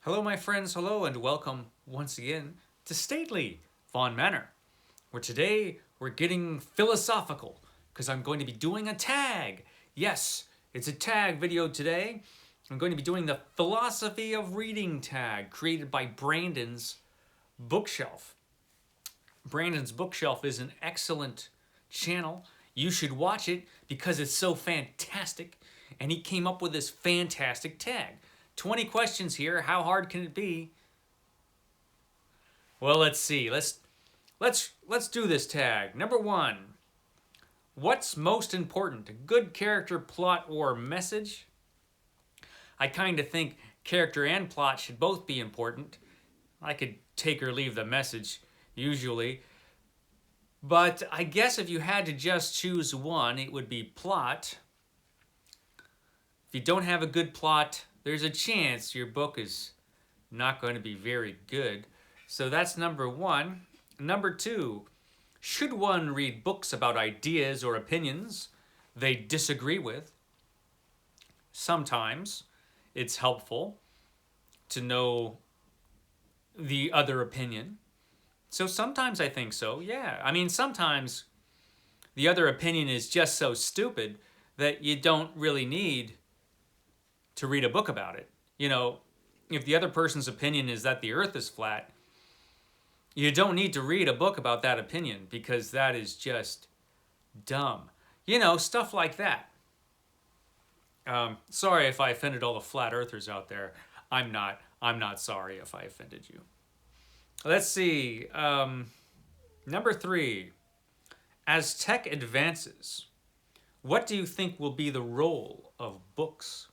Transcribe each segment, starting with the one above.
Hello, my friends, hello, and welcome once again to Stately Fawn Manor, where today we're getting philosophical because I'm going to be doing a tag. Yes, it's a tag video today. I'm going to be doing the philosophy of reading tag created by Brandon's Bookshelf. Brandon's Bookshelf is an excellent channel. You should watch it because it's so fantastic. And he came up with this fantastic tag. 20 questions here. How hard can it be? Well, let's see. Let's do this tag. Number 1. What's most important? A good character, plot, or message? I kind of think character and plot should both be important. I could take or leave the message usually. But I guess if you had to just choose one, it would be plot. If you don't have a good plot, there's a chance your book is not going to be very good. So that's number 1. Number 2, should one read books about ideas or opinions they disagree with? Sometimes it's helpful to know the other opinion. So sometimes I think so, yeah. I mean, sometimes the other opinion is just so stupid that you don't really need to read a book about it. If the other person's opinion is that the earth is flat, you don't need to read a book about that opinion because that is just dumb. Stuff like that. Sorry if I offended all the flat earthers out there. I'm not sorry if I offended you. Let's see. Number 3. As tech advances, what do you think will be the role of books?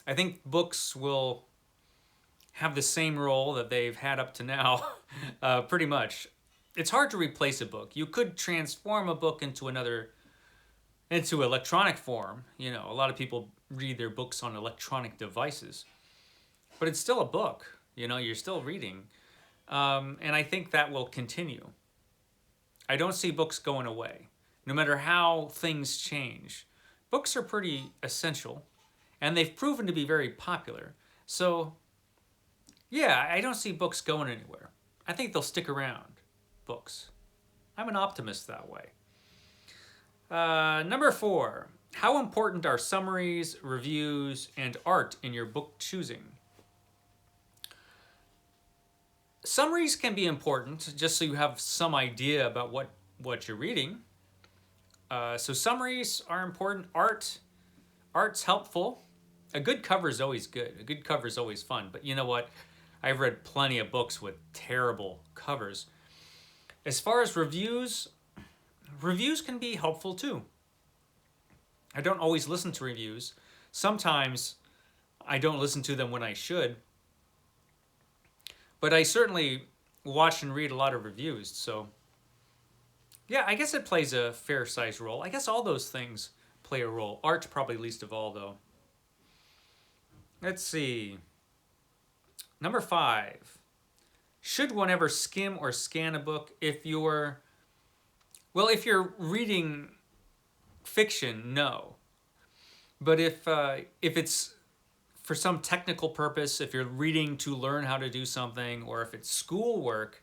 I think books will have the same role that they've had up to now, pretty much. It's hard to replace a book. You could transform a book into electronic form. A lot of people read their books on electronic devices, but it's still a book. You're still reading, and I think that will continue. I don't see books going away, no matter how things change. Books are pretty essential, and they've proven to be very popular. So, yeah, I don't see books going anywhere. I think they'll stick around, books. I'm an optimist that way. Number 4, how important are summaries, reviews, and art in your book choosing? Summaries can be important just so you have some idea about what you're reading. So summaries are important. Art's helpful. A good cover is always good. A good cover is always fun. But you know what? I've read plenty of books with terrible covers. As far as reviews can be helpful too. I don't always listen to reviews. Sometimes I don't listen to them when I should. But I certainly watch and read a lot of reviews. So yeah, I guess it plays a fair sized role. I guess all those things play a role. Art probably least of all though. Let's see. Number 5. Should one ever skim or scan a book if you're reading fiction? No. But if it's for some technical purpose, if you're reading to learn how to do something, or if it's schoolwork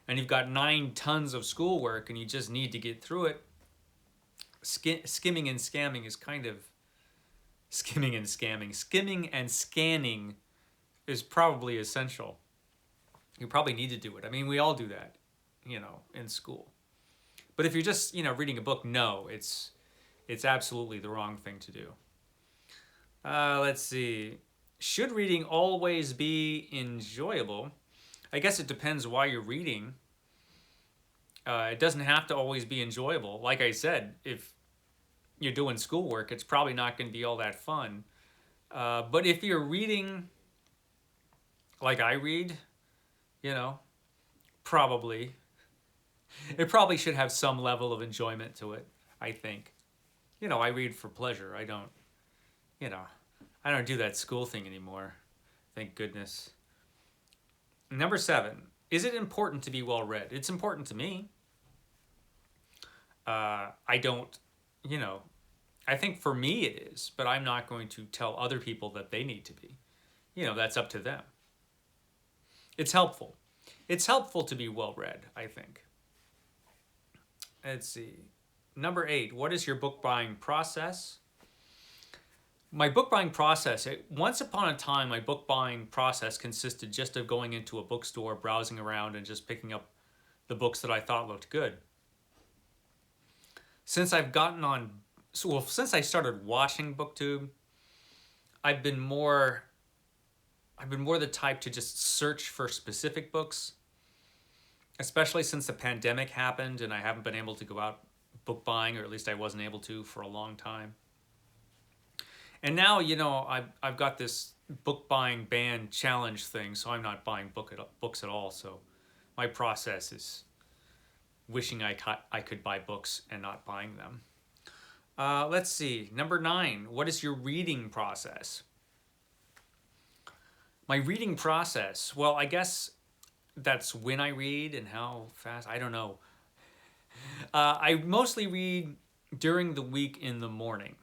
and you've got 9 tons of schoolwork and you just need to get through it, skimming and scanning is probably essential. You probably need to do it. I mean, we all do that, in school. But if you're just, reading a book, no, it's absolutely the wrong thing to do. Let's see. Should reading always be enjoyable? I guess it depends why you're reading. It doesn't have to always be enjoyable. Like I said, if you're doing schoolwork, it's probably not going to be all that fun. But if you're reading like I read, probably. It probably should have some level of enjoyment to it, I think. I read for pleasure. I don't do that school thing anymore. Thank goodness. Number 7. Is it important to be well read? It's important to me. I don't, I think for me it is, but I'm not going to tell other people that they need to be. that's up to them. It's helpful. It's helpful to be well read, I think. Let's see. Number 8, what is your book buying process? My book buying process, once upon a time, my book buying process consisted just of going into a bookstore, browsing around, and just picking up the books that I thought looked good. Since since I started watching BookTube, I've been more the type to just search for specific books, especially since the pandemic happened and I haven't been able to go out book buying, or at least I wasn't able to for a long time. And now, I've got this book buying ban challenge thing, so I'm not buying books at all. So my process is wishing I could buy books and not buying them. Let's see. Number 9, what is your reading process? My reading process, well, I guess that's when I read and how fast, I don't know. I mostly read during the week in the morning.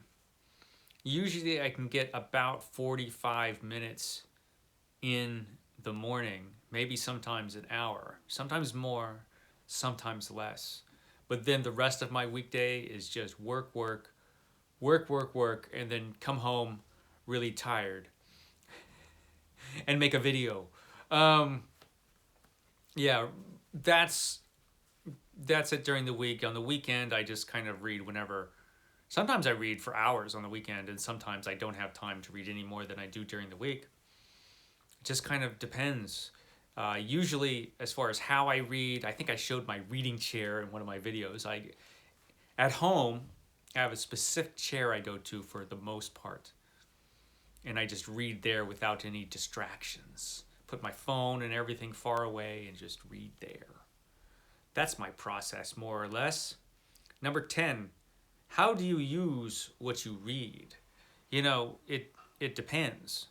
Usually I can get about 45 minutes in the morning, maybe sometimes an hour, sometimes more, sometimes less. But then the rest of my weekday is just work, and then come home really tired and make a video. Yeah, that's it during the week. On the weekend, I just kind of read whenever. Sometimes I read for hours on the weekend, and sometimes I don't have time to read any more than I do during the week. It just kind of depends. Usually, as far as how I read, I think I showed my reading chair in one of my videos. At home, I have a specific chair I go to for the most part. And I just read there without any distractions. Put my phone and everything far away and just read there. That's my process, more or less. Number 10, how do you use what you read? It depends.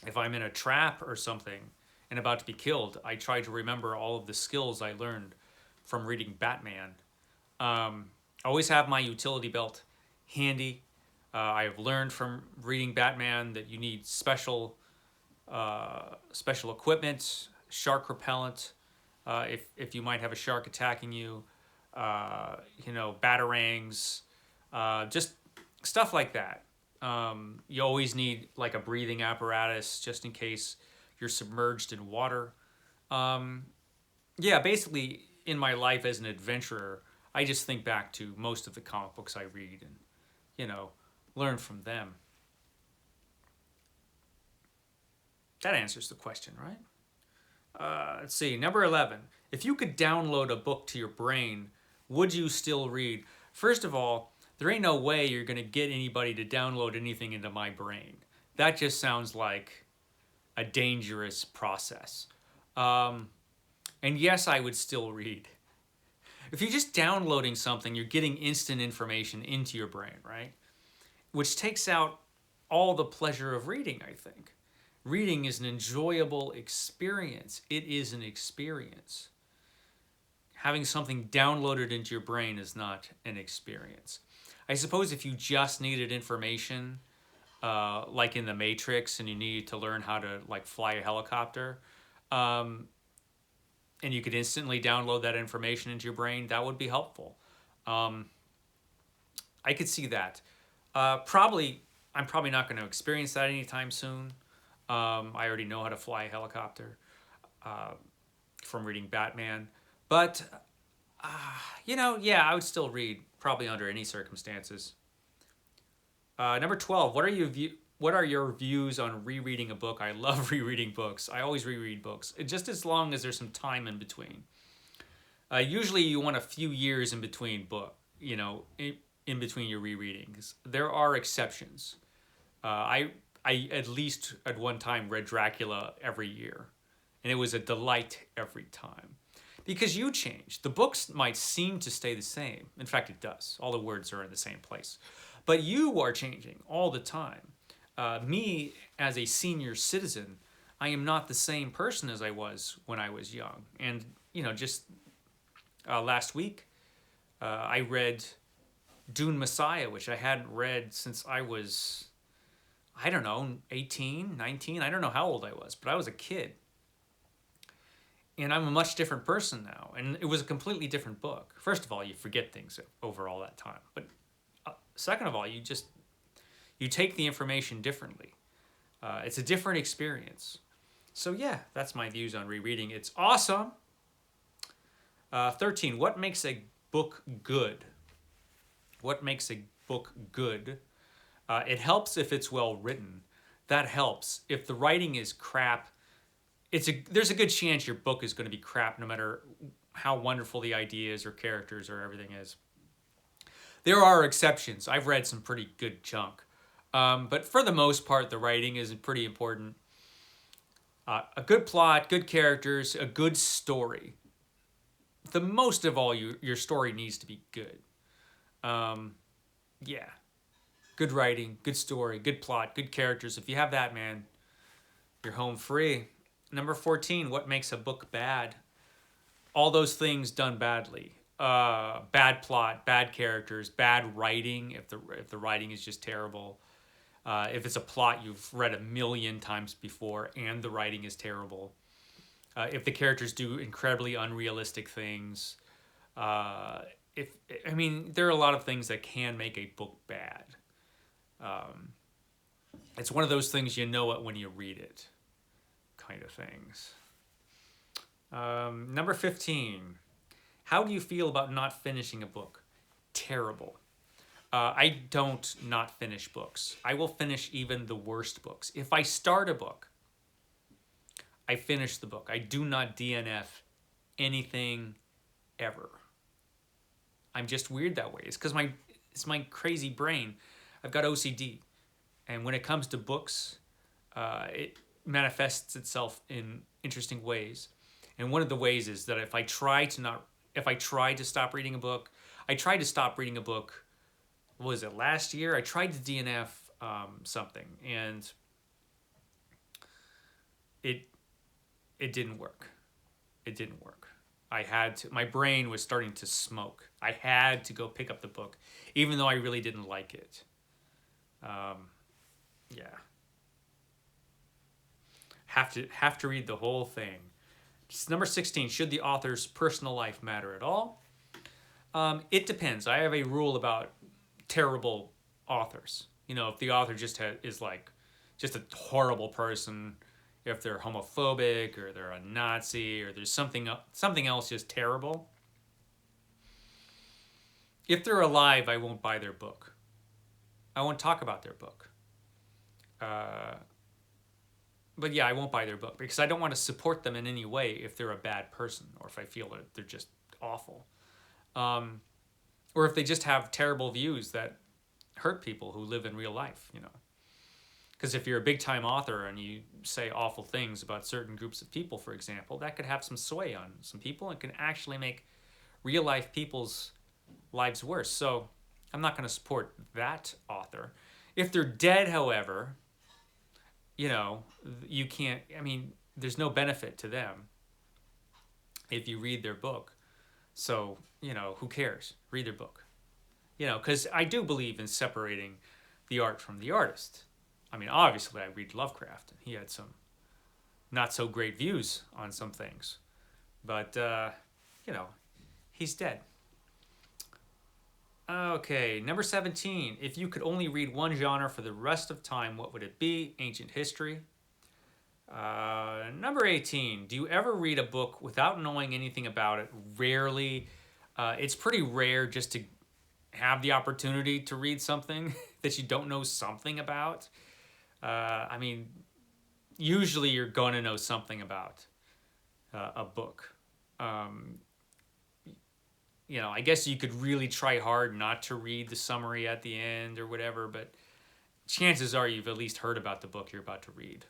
If I'm in a trap or something and about to be killed, I try to remember all of the skills I learned from reading Batman. I always have my utility belt handy. I have learned from reading Batman that you need special equipment, shark repellent, if you might have a shark attacking you, batarangs, just stuff like that. You always need like a breathing apparatus just in case you're submerged in water. Basically in my life as an adventurer, I just think back to most of the comic books I read and, learn from them. That answers the question, right? Let's see, number 11. If you could download a book to your brain, would you still read? First of all, there ain't no way you're going to get anybody to download anything into my brain. That just sounds like a dangerous process. And yes, I would still read. If you're just downloading something, you're getting instant information into your brain, right? Which takes out all the pleasure of reading, I think. Reading is an enjoyable experience. It is an experience. Having something downloaded into your brain is not an experience. I suppose if you just needed information, like in the Matrix, and you needed to learn how to fly a helicopter, and you could instantly download that information into your brain, that would be helpful. I could see that. I'm probably not going to experience that anytime soon. I already know how to fly a helicopter from reading Batman. But, I would still read, probably under any circumstances. Number 12, what are your views on rereading a book? I love rereading books. I always reread books, just as long as there's some time in between. Usually you want a few years in between in between your rereadings. There are exceptions. I at least at one time read Dracula every year, and it was a delight every time. Because you change. The books might seem to stay the same. In fact, it does. All the words are in the same place. But you are changing all the time. Me, as a senior citizen, I am not the same person as I was when I was young. And, just last week, I read Dune Messiah, which I hadn't read since I was I don't know, 18, 19. I don't know how old I was, but I was a kid. And I'm a much different person now. And it was a completely different book. First of all, you forget things over all that time. But second of all, you take the information differently. It's a different experience. So yeah, that's my views on rereading. It's awesome. 13, what makes a book good? What makes a book good? It helps if it's well written. That helps. If the writing is crap, there's a good chance your book is going to be crap no matter how wonderful the ideas or characters or everything is. There are exceptions. I've read some pretty good junk. But for the most part, the writing is pretty important. A good plot, good characters, a good story. The most of all, your story needs to be good. Yeah. Good writing, good story, good plot, good characters. If you have that, man, you're home free. Number 14, what makes a book bad? All those things done badly. Bad plot, bad characters, bad writing, if the writing is just terrible. If it's a plot you've read a million times before and the writing is terrible. If the characters do incredibly unrealistic things. There are a lot of things that can make a book bad. It's one of those things you know it when you read it, kind of things. Number 15. How do you feel about not finishing a book? Terrible. I don't not finish books. I will finish even the worst books. If I start a book, I finish the book. I do not DNF anything ever. I'm just weird that way. It's because it's my crazy brain. I've got OCD. And when it comes to books, it manifests itself in interesting ways. And one of the ways is that if I try to stop reading a book, I tried to stop reading a book, what was it, last year? I tried to DNF something, and it didn't work. It didn't work. My brain was starting to smoke. I had to go pick up the book, even though I really didn't like it. Yeah. Have to read the whole thing. Number 16, should the author's personal life matter at all? It depends. I have a rule about terrible authors. If the author just is like just a horrible person, if they're homophobic or they're a Nazi or there's something else just terrible. If they're alive, I won't buy their book. I won't talk about their book. But yeah, I won't buy their book because I don't want to support them in any way if they're a bad person or if I feel that they're just awful. Or if they just have terrible views that hurt people who live in real life, Because if you're a big-time author and you say awful things about certain groups of people, for example, that could have some sway on some people and can actually make real-life people's lives worse. So I'm not going to support that author. If they're dead, however, you can't, there's no benefit to them if you read their book. So, who cares? Read their book. Because I do believe in separating the art from the artist. Obviously, I read Lovecraft, and he had some not so great views on some things. But, he's dead. Okay, number 17. If you could only read one genre for the rest of time, what would it be? Ancient history. Number 18. Do you ever read a book without knowing anything about it? Rarely. It's pretty rare just to have the opportunity to read something that you don't know something about. Usually you're going to know something about a book. I guess you could really try hard not to read the summary at the end or whatever, but chances are you've at least heard about the book you're about to read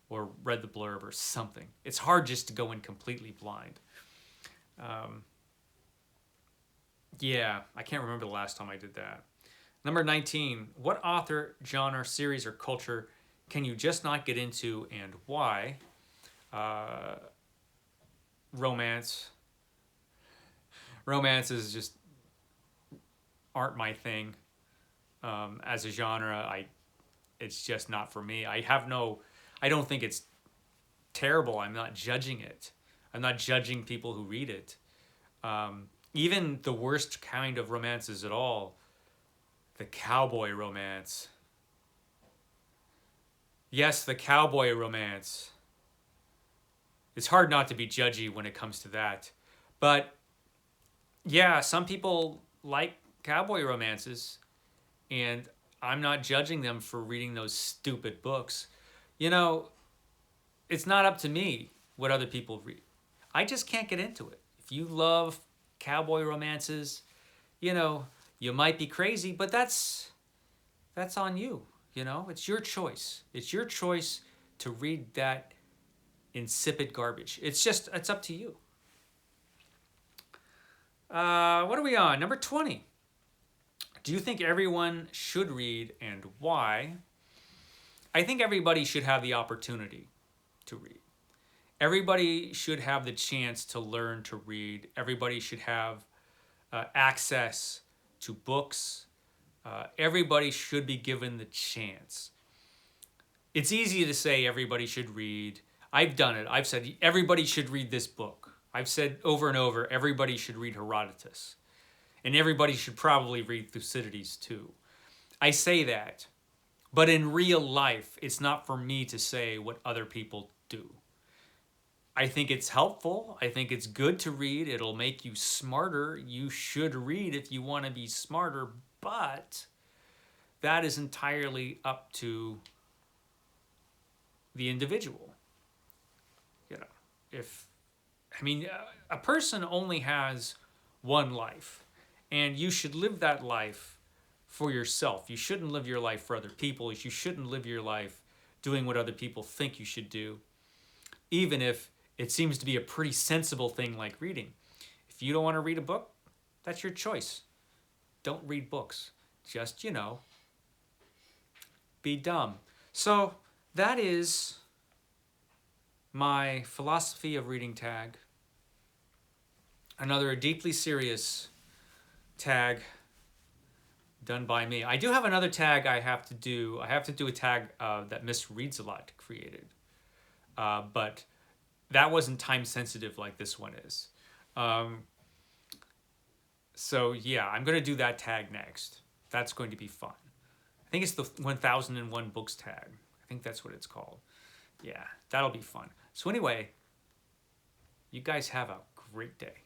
or read the blurb or something. It's hard just to go in completely blind. Yeah, I can't remember the last time I did that. Number 19, what author, genre, series, or culture can you just not get into and why? Romance. Romances just aren't my thing. As a genre, it's just not for me. I don't think it's terrible. I'm not judging it. I'm not judging people who read it. Even the worst kind of romances at all, the cowboy romance. Yes, the cowboy romance. It's hard not to be judgy when it comes to that. But yeah, some people like cowboy romances, and I'm not judging them for reading those stupid books. You know, it's not up to me what other people read. I just can't get into it. If you love cowboy romances, you know, you might be crazy, but that's on you. You know, it's your choice. It's your choice to read that insipid garbage. It's up to you. What are we on? Number 20. Do you think everyone should read and why? I think everybody should have the opportunity to read. Everybody should have the chance to learn to read. Everybody should have access to books. Everybody should be given the chance. It's easy to say everybody should read. I've done it. I've said everybody should read this book. I've said over and over, everybody should read Herodotus. And everybody should probably read Thucydides too. I say that, but in real life, it's not for me to say what other people do. I think it's helpful. I think it's good to read. It'll make you smarter. You should read if you want to be smarter, but that is entirely up to the individual. You know, a person only has one life, and you should live that life for yourself. You shouldn't live your life for other people. You shouldn't live your life doing what other people think you should do, even if it seems to be a pretty sensible thing like reading. If you don't want to read a book, that's your choice. Don't read books. Just, be dumb. So that is my philosophy of reading tag. Another deeply serious tag done by me. I do have another tag I have to do. I have to do a tag that Miss Reads a Lot created. But that wasn't time sensitive like this one is. So yeah, I'm going to do that tag next. That's going to be fun. I think it's the 1001 books tag. I think that's what it's called. Yeah, that'll be fun. So anyway, you guys have a great day.